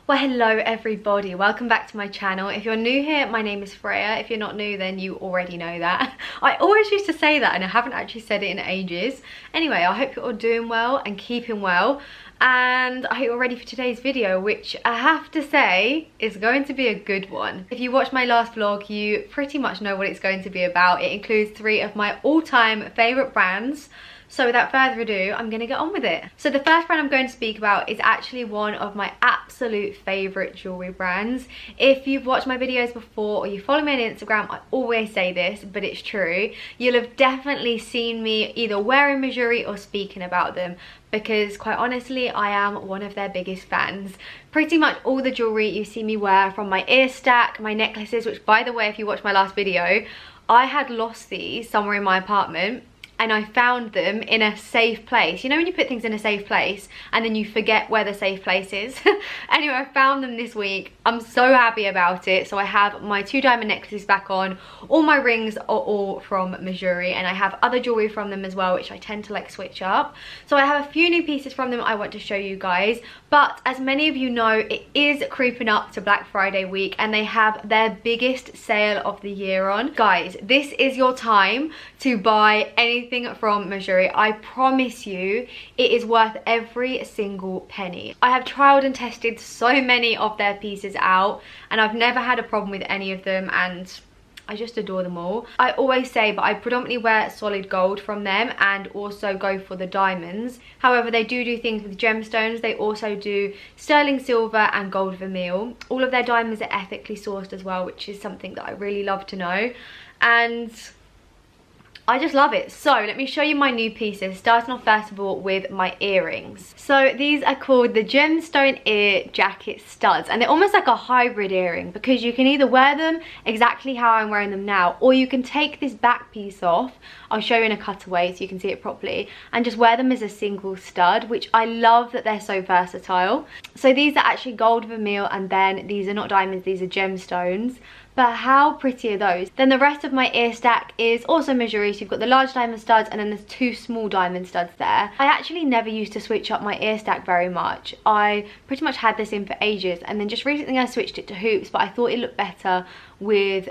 Well, hello everybody, welcome back to my channel. If you're new here, my name is Freya. If you're not new, then you already know that. I always used to say that and I haven't actually said it in ages. Anyway, I hope you're all doing well and keeping well. And I hope you're ready for today's video, which I have to say is going to be a good one. If you watched my last vlog, you pretty much know what it's going to be about. It includes 3 of my all-time favourite brands. So without further ado, I'm going to get on with it. So the first brand I'm going to speak about is actually one of my absolute favourite jewellery brands. If you've watched my videos before or you follow me on Instagram, I always say this, but it's true. You'll have definitely seen me either wearing Mejuri or speaking about them, because quite honestly, I am one of their biggest fans. Pretty much all the jewellery you see me wear, from my ear stack, my necklaces, which by the way, if you watched my last video, I had lost these somewhere in my apartment. And I found them in a safe place. You know when you put things in a safe place and then you forget where the safe place is? Anyway, I found them this week. I'm so happy about it. So I have my 2 diamond necklaces back on. All my rings are all from Mejuri, and I have other jewellery from them as well, which I tend to like switch up. So I have a few new pieces from them I want to show you guys. But as many of you know, it is creeping up to Black Friday week and they have their biggest sale of the year on. Guys, this is your time to buy anything from Mejuri. I promise you it is worth every single penny. I have trialed and tested so many of their pieces out and I've never had a problem with any of them, and I just adore them all. I always say, but I predominantly wear solid gold from them and also go for the diamonds. However, they do things with gemstones. They also do sterling silver and gold vermeil. All of their diamonds are ethically sourced as well, which is something that I really love to know. And I just love it. So let me show you my new pieces, starting off first of all with my earrings. So these are called the Gemstone ear jacket studs, and they're almost like a hybrid earring because you can either wear them exactly how I'm wearing them now, or you can take this back piece off, I'll show you in a cutaway so you can see it properly, and just wear them as a single stud, which I love that they're so versatile. So these are actually gold vermeil, and then these are not diamonds, these are gemstones. But how pretty are those? Then the rest of my ear stack is also Mejuri. So you've got the large diamond studs and then there's 2 small diamond studs there. I actually never used to switch up my ear stack very much. I pretty much had this in for ages, and then just recently I switched it to hoops, but I thought it looked better with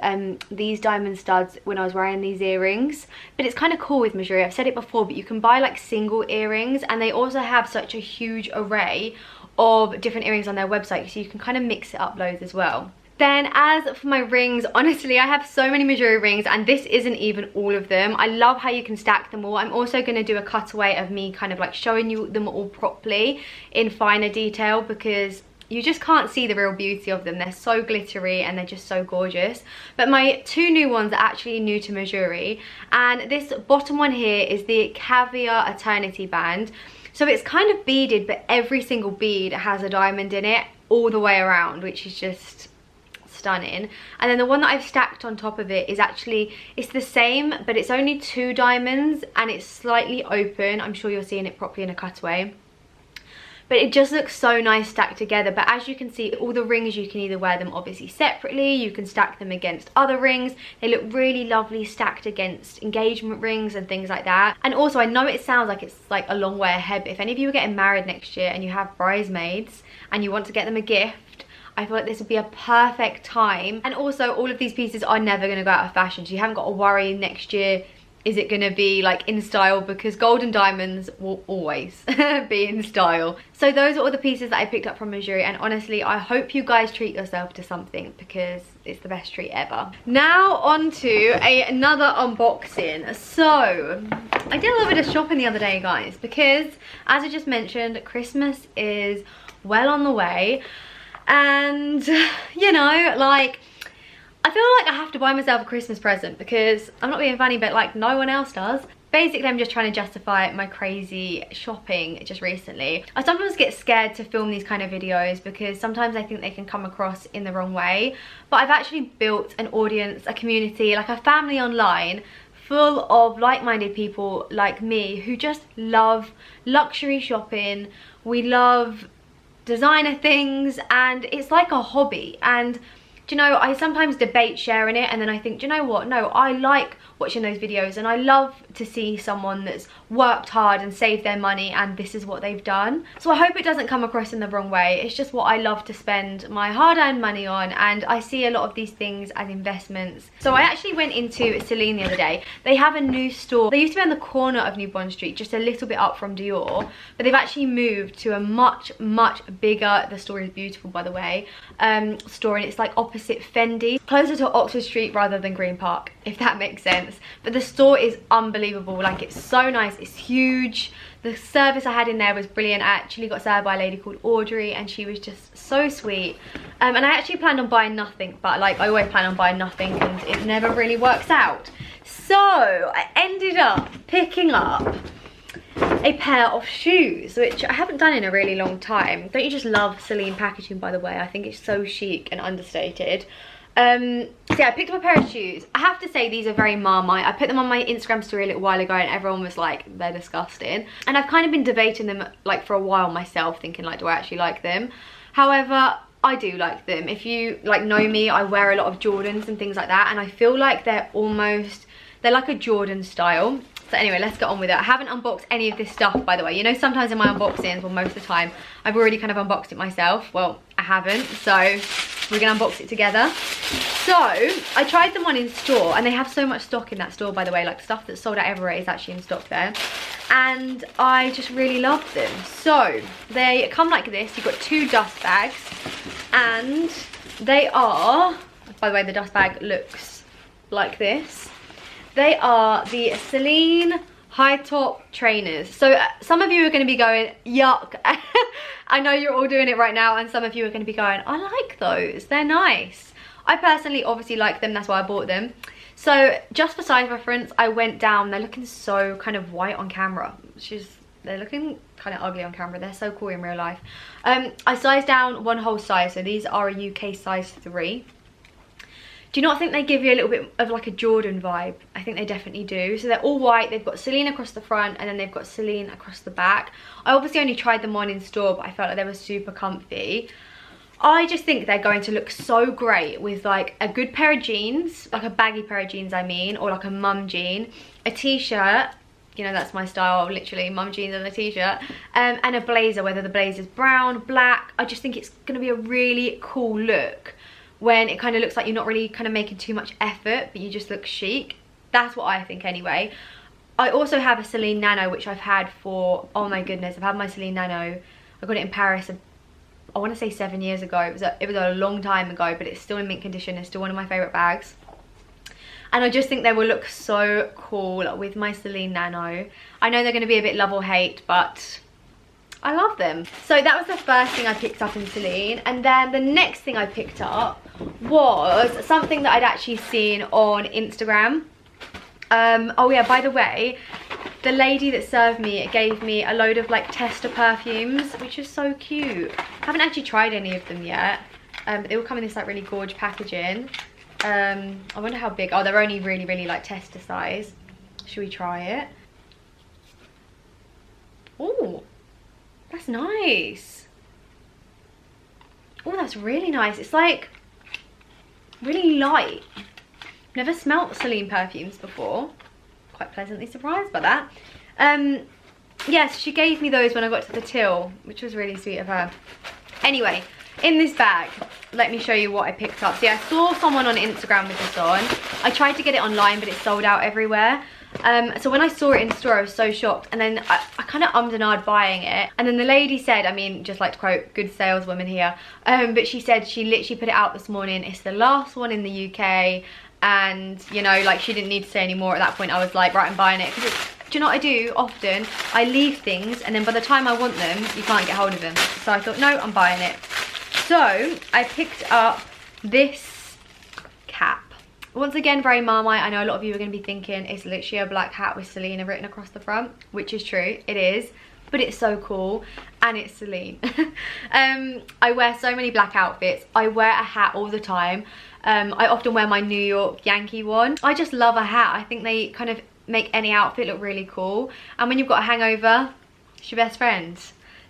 these diamond studs when I was wearing these earrings. But it's kind of cool with Mejuri, I've said it before, but you can buy like single earrings, and they also have such a huge array of different earrings on their website, so you can kind of mix it up loads as well. Then as for my rings, honestly I have so many Mejuri rings, and this isn't even all of them. I love how you can stack them all. I'm also going to do a cutaway of me kind of like showing you them all properly in finer detail, because you just can't see the real beauty of them. They're so glittery and they're just so gorgeous. But my 2 new ones are actually new to Mejuri, and this bottom one here is the Caviar Eternity band. So it's kind of beaded, but every single bead has a diamond in it all the way around, which is just stunning. And then the one that I've stacked on top of it is actually, it's the same, but it's only 2 diamonds and it's slightly open. I'm sure you're seeing it properly in a cutaway, but it just looks so nice stacked together. But as you can see, all the rings, you can either wear them obviously separately, you can stack them against other rings. They look really lovely stacked against engagement rings and things like that. And also, I know it sounds like it's like a long way ahead, but if any of you are getting married next year and you have bridesmaids and you want to get them a gift, I feel like this would be a perfect time. And also, all of these pieces are never going to go out of fashion, so you haven't got to worry next year, is it going to be like in style, because gold and diamonds will always be in style. So those are all the pieces that I picked up from Mejuri, and honestly I hope you guys treat yourself to something, because it's the best treat ever. Now on to another unboxing. So I did a little bit of shopping the other day, guys, because as I just mentioned, Christmas is well on the way. And you know, like, I feel like I have to buy myself a Christmas present, because I'm not being funny, but like no one else does. Basically, I'm just trying to justify my crazy shopping just recently. I sometimes get scared to film these kind of videos because sometimes I think they can come across in the wrong way. But I've actually built an audience, a community, like a family online full of like-minded people like me who just love luxury shopping. We love designer things, and it's like a hobby. And do you know, I sometimes debate sharing it, and then I think, do you know what, no, I like watching those videos, and I love to see someone that's worked hard and saved their money and this is what they've done. So I hope it doesn't come across in the wrong way. It's just what I love to spend my hard-earned money on, and I see a lot of these things as investments. So I actually went into Celine the other day. They have a new store. They used to be on the corner of New Bond Street, just a little bit up from Dior, but they've actually moved to a much bigger, the store is beautiful by the way, store, and it's like opposite Fendi, closer to Oxford Street rather than Green Park, if that makes sense. But the store is unbelievable. Like, it's so nice, it's huge. The service I had in there was brilliant. I actually got served by a lady called Audrey, and she was just so sweet. And I actually planned on buying nothing, but like I always plan on buying nothing and it never really works out. So I ended up picking up a pair of shoes, which I haven't done in a really long time. Don't you just love Celine packaging, by the way? I think it's so chic and understated. So yeah, I picked up a pair of shoes. I have to say, these are very Marmite. I put them on my Instagram story a little while ago and everyone was like, they're disgusting. And I've kind of been debating them like for a while myself, thinking like, do I actually like them? However, I do like them. If you like know me, I wear a lot of Jordans and things like that, and I feel like they're like a Jordan style. So anyway, let's get on with it. I haven't unboxed any of this stuff, by the way. You know, sometimes in my unboxings, well, most of the time, I've already kind of unboxed it myself. Well, I haven't, so we're gonna unbox it together. So I tried them on in store, and they have so much stock in that store, by the way. Like, stuff that's sold out everywhere is actually in stock there, and I just really love them. So they come like this. You've got 2 dust bags, and they are, by the way, the dust bag looks like this. They are the Celine high top trainers. So some of you are going to be going, yuck. I know you're all doing it right now, and some of you are going to be going, I like those, they're nice. I personally obviously like them, that's why I bought them. So just for size reference, I went down. They're looking so kind of white on camera, they're looking kind of ugly on camera. They're so cool in real life. I sized down 1 whole size, so these are a UK size 3. Do you not think they give you a little bit of like a Jordan vibe? I think they definitely do. So they're all white. They've got Celine across the front, and then they've got Celine across the back. I obviously only tried them on in store, but I felt like they were super comfy. I just think they're going to look so great with like a good pair of jeans, like a baggy pair of jeans I mean, or like a mum jean, a t-shirt, you know, that's my style, literally, mum jeans and a t-shirt, and a blazer, whether the blazer's brown, black. I just think it's going to be a really cool look when it kind of looks like you're not really kind of making too much effort, but you just look chic. That's what I think anyway. I also have a Celine Nano, which I've had for, oh my goodness, I've had my Celine Nano. I got it in Paris, I want to say 7 years ago. It was a long time ago, but it's still in mint condition. It's still one of my favourite bags. And I just think they will look so cool with my Celine Nano. I know they're going to be a bit love or hate, but I love them. So that was the first thing I picked up in Celine. And then the next thing I picked up was something that I'd actually seen on Instagram. Oh yeah, by the way, the lady that served me gave me a load of like tester perfumes, which is so cute. I haven't actually tried any of them yet, but they all come in this like really gorgeous packaging. I wonder how big. Oh, they're only really like tester size. Should we try it? Oh, that's nice. Oh, that's really nice. It's like really light. Never smelt Celine perfumes before. Quite pleasantly surprised by that. Yes, she gave me those when I got to the till, which was really sweet of her. Anyway, in this bag, let me show you what I picked up. See, I saw someone on Instagram with this on. I tried to get it online, but it's sold out everywhere. So when I saw it in the store, I was so shocked, and then I kind of ummed and ahed buying it, and then the lady said, I mean, just like to quote, good saleswoman here, but she said she literally put it out this morning. It's the last one in the UK, and you know, like, she didn't need to say any more. At that point I was like, right, I'm buying it, because do you know what I do often? I leave things, and then by the time I want them, you can't get hold of them. So I thought, no, I'm buying it. So I picked up this cap. Once again, very Marmite. I know a lot of you are going to be thinking it's literally a black hat with Celine written across the front, which is true, it is, but it's so cool, and it's Celine. I wear so many black outfits. I wear a hat all the time. I often wear my New York Yankee one. I just love a hat. I think they kind of make any outfit look really cool, and when you've got a hangover, it's your best friend.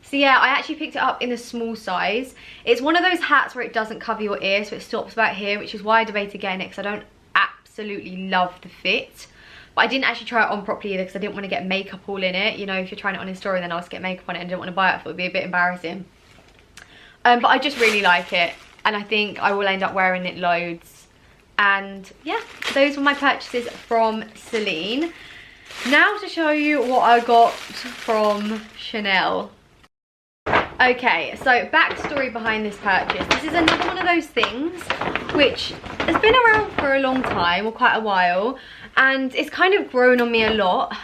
So yeah, I actually picked it up in a small size. It's one of those hats where it doesn't cover your ear, so it stops about here, which is why I debated getting it, because I don't absolutely love the fit. But I didn't actually try it on properly either because I didn't want to get makeup all in it. You know, if you're trying it on in store and then I was get makeup on it and didn't want to buy it, I thought it would be a bit embarrassing. But I just really like it, and I think I will end up wearing it loads. And yeah, those were my purchases from Celine. Now to show you what I got from Chanel. Okay, so backstory behind this purchase. This is another one of those things which has been around for a long time, or quite a while, and it's kind of grown on me a lot.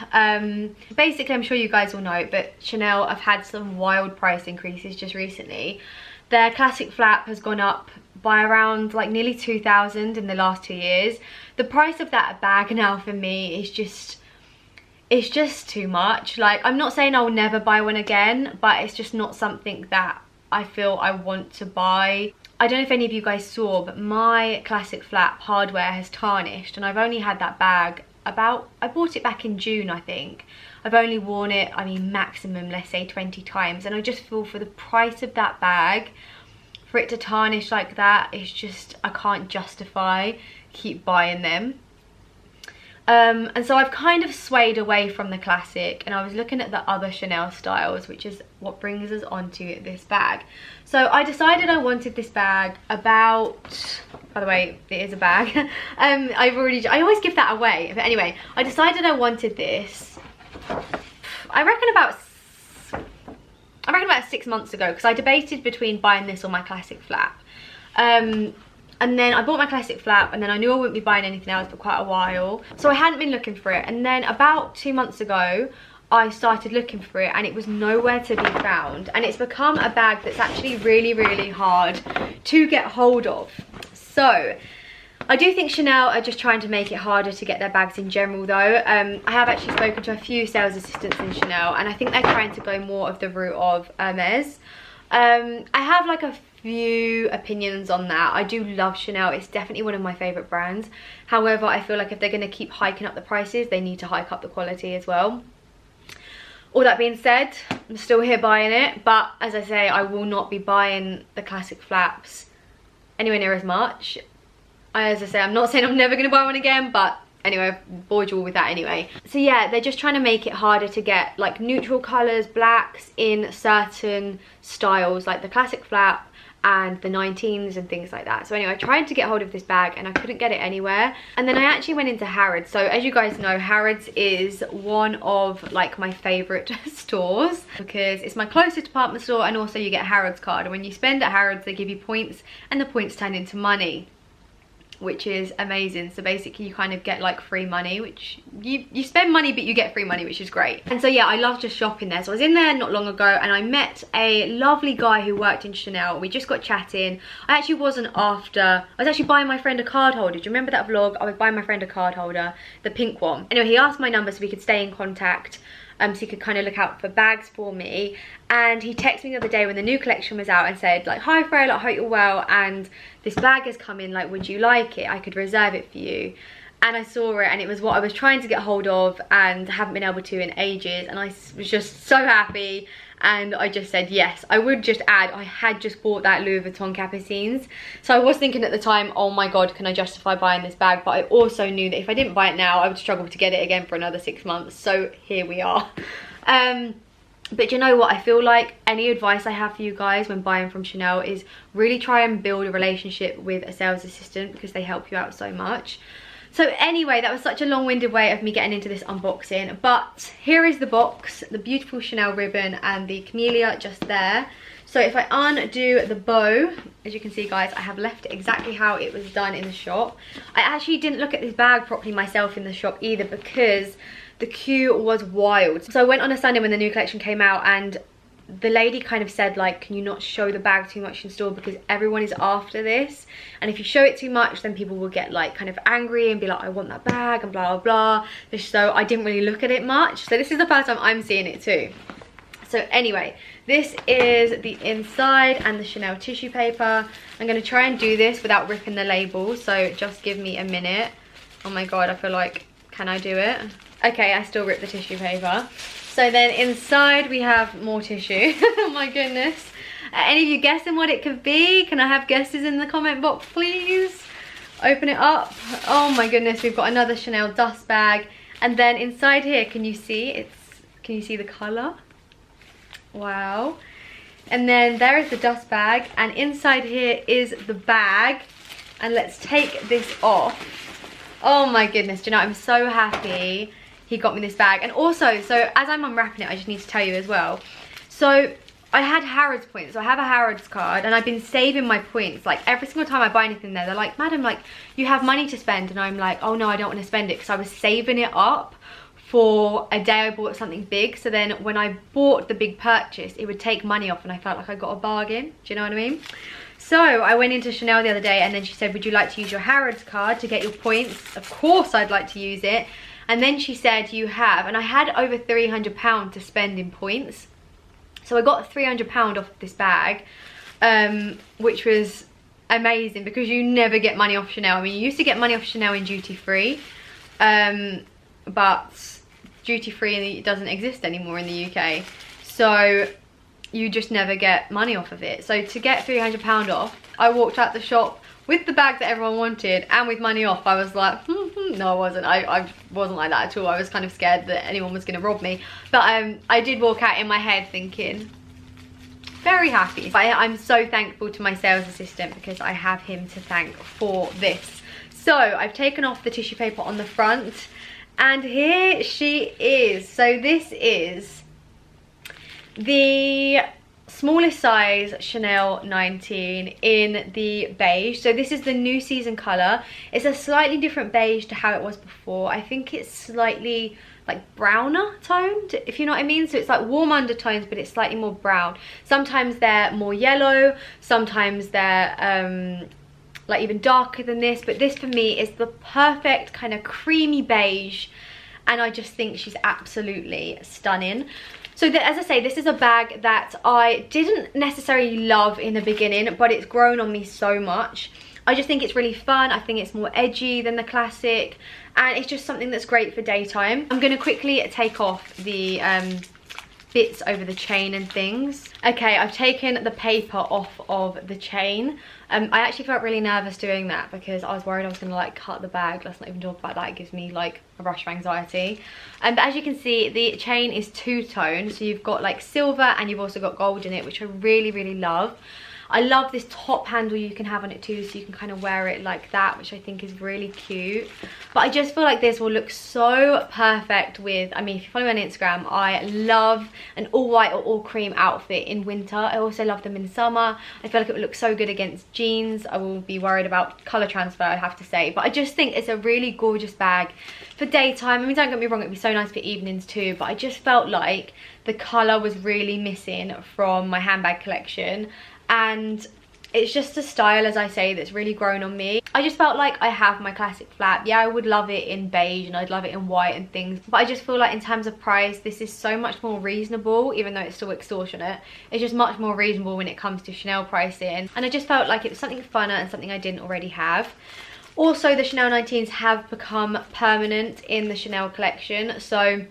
Basically, I'm sure you guys all know, but Chanel have had some wild price increases just recently. Their classic flap has gone up by around like nearly 2,000 in the last 2 years. The price of that bag now for me is just, it's just too much. Like, I'm not saying I'll never buy one again, but it's just not something that I feel I want to buy. I don't know if any of you guys saw, but my classic flap hardware has tarnished, and I've only had that bag about, I bought it back in June, I think. I've only worn it, I mean, maximum, let's say 20 times, and I just feel for the price of that bag, for it to tarnish like that, it's just, I can't justify keep buying them. And so I've kind of swayed away from the classic, and I was looking at the other Chanel styles, which is what brings us onto this bag. So I decided I wanted this bag about, by the way, it is a bag. I always give that away, but anyway, I decided I wanted this, I reckon about 6 months ago, because I debated between buying this or my classic flap. And then I bought my classic flap, and then I knew I wouldn't be buying anything else for quite a while. So I hadn't been looking for it. And then about 2 months ago, I started looking for it, and it was nowhere to be found. And it's become a bag that's actually really, really hard to get hold of. So I do think Chanel are just trying to make it harder to get their bags in general though. I have actually spoken to a few sales assistants in Chanel, and I think they're trying to go more of the route of Hermes. I have like a few opinions on that. I do love Chanel, it's definitely one of my favourite brands. However, I feel like if they're going to keep hiking up the prices, they need to hike up the quality as well. All that being said, I'm still here buying it, but as I say, I will not be buying the classic flaps anywhere near as much. As I say, I'm not saying I'm never going to buy one again, but anyway, I've bored you all with that anyway. So yeah, they're just trying to make it harder to get like neutral colours, blacks in certain styles, like the classic flap and the 19s and things like that. So anyway, I tried to get hold of this bag and I couldn't get it anywhere. And then I actually went into Harrods. So as you guys know, Harrods is one of like my favourite stores because it's my closest department store, and also you get a Harrods card. And when you spend at Harrods, they give you points, and the points turn into money, which is amazing. So basically you kind of get like free money, which you spend money but you get free money, which is great. And so yeah, I love just shopping there. So I was in there not long ago, and I met a lovely guy who worked in Chanel. We just got chatting. I actually wasn't after, I was actually buying my friend a card holder. Do you remember that vlog? I was buying my friend a card holder, the pink one. Anyway, he asked my number so we could stay in contact. So he could kind of look out for bags for me, and he texted me the other day when the new collection was out and said like, hi Freya, like, I hope you're well, and this bag has come in, like, would you like it? I could reserve it for you. And I saw it, and it was what I was trying to get hold of and haven't been able to in ages, and I was just so happy, and I just said yes. I would just add, I had just bought that Louis Vuitton Capucines, so I was thinking at the time, oh my god, can I justify buying this bag? But I also knew that if I didn't buy it now, I would struggle to get it again for another 6 months, so here we are. But you know what, I feel like any advice I have for you guys when buying from Chanel is really try and build a relationship with a sales assistant, because they help you out so much. So anyway, that was such a long-winded way of me getting into this unboxing, but here is the box, the beautiful Chanel ribbon and the camellia just there. So if I undo the bow, as you can see guys, I have left it exactly how it was done in the shop. I actually didn't look at this bag properly myself in the shop either, because the queue was wild. So I went on a Sunday when the new collection came out, and the lady kind of said like, can you not show the bag too much in store, because everyone is after this, and if you show it too much then people will get like kind of angry and be like, I want that bag and blah blah blah. So I didn't really look at it much, so this is the first time I'm seeing it too. So anyway, this is the inside and the Chanel tissue paper. I'm going to try and do this without ripping the label, so just give me a minute. Oh my god, I feel like, can I do it? Okay, I still ripped the tissue paper. So then inside we have more tissue. Oh my goodness. Any of you guessing what it could be? Can I have guesses in the comment box, please? Open it up. Oh my goodness, we've got another Chanel dust bag. And then inside here, can you see the colour? Wow. And then there is the dust bag, and inside here is the bag. And let's take this off. Oh my goodness, do you know, I'm so happy he got me this bag. And also, so as I'm unwrapping it, I just need to tell you as well. So I had Harrods points, so I have a Harrods card, and I've been saving my points. Like every single time I buy anything there, they're like, madam, like you have money to spend. And I'm like, oh no, I don't want to spend it, because I was saving it up for a day I bought something big. So then when I bought the big purchase, it would take money off, and I felt like I got a bargain. Do you know what I mean? So I went into Chanel the other day, and then she said, would you like to use your Harrods card to get your points? Of course I'd like to use it. And then she said, you have, and I had over £300 to spend in points. So I got £300 off this bag, which was amazing, because you never get money off Chanel. I mean, you used to get money off Chanel in duty free, but duty free doesn't exist anymore in the UK. So you just never get money off of it. So to get £300 off, I walked out the shop with the bag that everyone wanted and with money off. I was like, no, I wasn't. I wasn't like that at all. I was kind of scared that anyone was going to rob me. But I did walk out in my head thinking, very happy. But I'm so thankful to my sales assistant, because I have him to thank for this. So I've taken off the tissue paper on the front, and here she is. So this is the smallest size Chanel 19 in the beige. So this is the new season colour. It's a slightly different beige to how it was before. I think it's slightly like browner toned, if you know what I mean. So it's like warm undertones, but it's slightly more brown. Sometimes they're more yellow, sometimes they're like even darker than this, but this for me is the perfect kind of creamy beige, and I just think she's absolutely stunning. So as I say, this is a bag that I didn't necessarily love in the beginning, but it's grown on me so much. I just think it's really fun. I think it's more edgy than the classic, and it's just something that's great for daytime. I'm going to quickly take off the bits over the chain and things. Okay, I've taken the paper off of the chain. I actually felt really nervous doing that, because I was worried I was going to like cut the bag. Let's not even talk about that. It gives me like a rush of anxiety. But as you can see, the chain is two-tone, so you've got like silver and you've also got gold in it, which I really, really love. I love this top handle you can have on it too, so you can kind of wear it like that, which I think is really cute. But I just feel like this will look so perfect with, I mean, if you follow me on Instagram, I love an all white or all cream outfit in winter. I also love them in summer. I feel like it would look so good against jeans. I will be worried about colour transfer, I have to say. But I just think it's a really gorgeous bag for daytime. I mean, don't get me wrong, it'd be so nice for evenings too, but I just felt like the colour was really missing from my handbag collection. And it's just a style, as I say, that's really grown on me. I just felt like I have my classic flap. Yeah, I would love it in beige and I'd love it in white and things, but I just feel like in terms of price, this is so much more reasonable, even though it's still extortionate. It's just much more reasonable when it comes to Chanel pricing, and I just felt like it was something funner and something I didn't already have. Also, the Chanel 19s have become permanent in the Chanel collection, so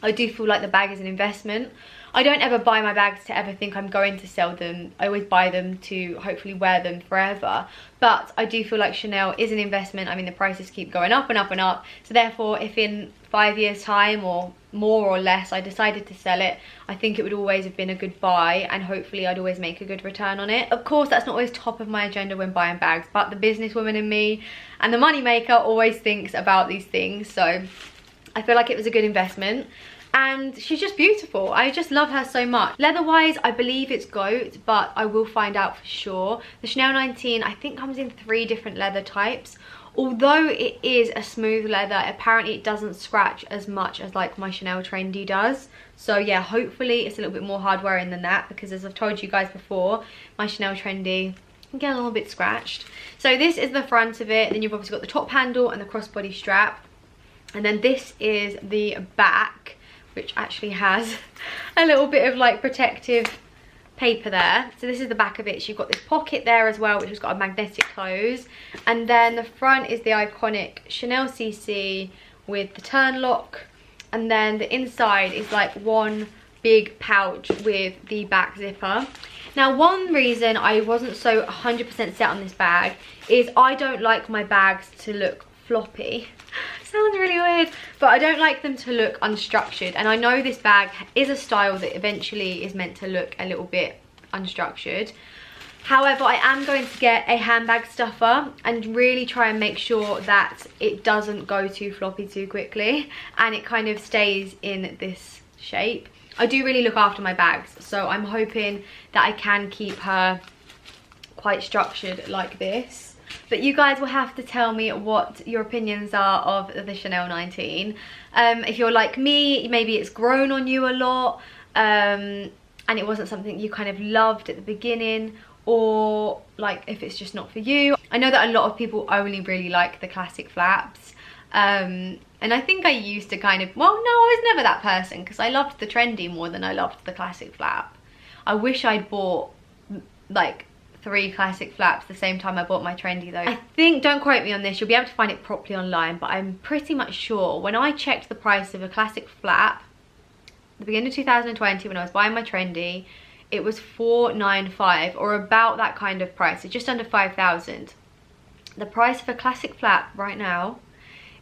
I do feel like the bag is an investment. I don't ever buy my bags to ever think I'm going to sell them. I always buy them to hopefully wear them forever. But I do feel like Chanel is an investment. I mean, the prices keep going up and up and up. So therefore, if in 5 years time or more or less I decided to sell it, I think it would always have been a good buy, and hopefully I'd always make a good return on it. Of course, that's not always top of my agenda when buying bags, but the businesswoman in me and the money maker always thinks about these things. So I feel like it was a good investment. And she's just beautiful. I just love her so much. Leather wise, I believe it's goat, but I will find out for sure. The Chanel 19 I think comes in 3 different leather types. Although it is a smooth leather, apparently it doesn't scratch as much as like my Chanel Trendy does. So yeah, hopefully it's a little bit more hard wearing than that, because as I've told you guys before, my Chanel Trendy can get a little bit scratched. So this is the front of it. Then you've obviously got the top handle and the crossbody strap. And then this is the back, which actually has a little bit of like protective paper there. So this is the back of it. So you've got this pocket there as well, which has got a magnetic close. And then the front is the iconic Chanel CC with the turn lock. And then the inside is like one big pouch with the back zipper. Now, one reason I wasn't so 100% set on this bag is I don't like my bags to look floppy. Sounds really weird, but I don't like them to look unstructured, and I know this bag is a style that eventually is meant to look a little bit unstructured. However, I am going to get a handbag stuffer and really try and make sure that it doesn't go too floppy too quickly and it kind of stays in this shape. I do really look after my bags, so I'm hoping that I can keep her quite structured like this. But you guys will have to tell me what your opinions are of the Chanel 19. If you're like me, maybe it's grown on you a lot and it wasn't something you kind of loved at the beginning, or like if it's just not for you. I know that a lot of people only really like the classic flaps. And I think I used to kind of, well, no, I was never that person because I loved the trendy more than I loved the classic flap. I wish I'd bought like 3 classic flaps the same time I bought my trendy though. I think, don't quote me on this, you'll be able to find it properly online, but I'm pretty much sure when I checked the price of a classic flap at the beginning of 2020 when I was buying my trendy, it was $495 or about that kind of price, so just under 5,000. The price of a classic flap right now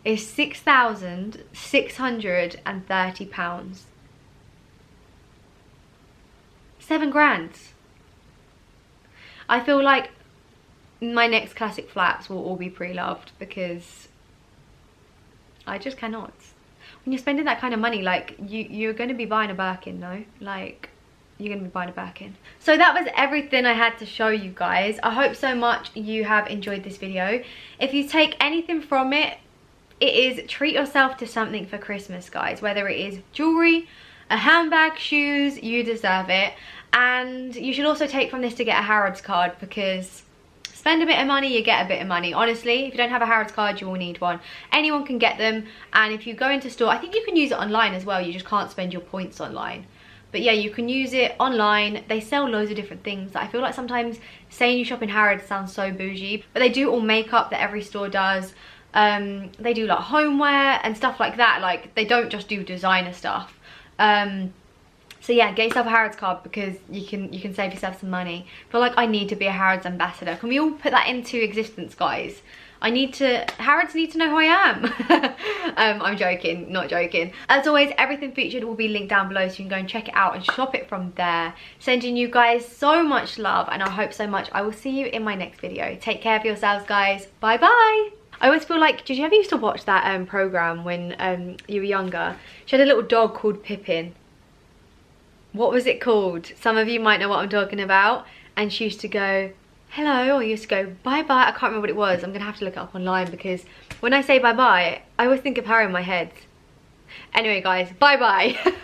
is £6,630. 7 grand. I feel like my next classic flaps will all be pre-loved because I just cannot. When you're spending that kind of money, like you're going to be buying a Birkin, no? Like, you're going to be buying a Birkin. So that was everything I had to show you guys. I hope so much you have enjoyed this video. If you take anything from it, it is treat yourself to something for Christmas, guys. Whether it is jewelry, a handbag, shoes, you deserve it. And you should also take from this to get a Harrods card, because spend a bit of money, you get a bit of money. Honestly, if you don't have a Harrods card, you will need one. Anyone can get them, and if you go into store, I think you can use it online as well. You just can't spend your points online. But yeah, you can use it online. They sell loads of different things. I feel like sometimes saying you shop in Harrods sounds so bougie, but they do all makeup that every store does. They do like homeware and stuff like that. Like, they don't just do designer stuff. So yeah, get yourself a Harrods card because you can save yourself some money. I feel like I need to be a Harrods ambassador. Can we all put that into existence, guys? Harrods need to know who I am. I'm joking, not joking. As always, everything featured will be linked down below, so you can go and check it out and shop it from there. Sending you guys so much love, and I hope so much I will see you in my next video. Take care of yourselves, guys. Bye bye. I always feel like, did you ever used to watch that program when you were younger? She had a little dog called Pippin. What was it called? Some of you might know what I'm talking about. And she used to go, hello, or used to go, bye-bye. I can't remember what it was. I'm going to have to look it up online, because when I say bye-bye, I always think of her in my head. Anyway, guys, bye-bye.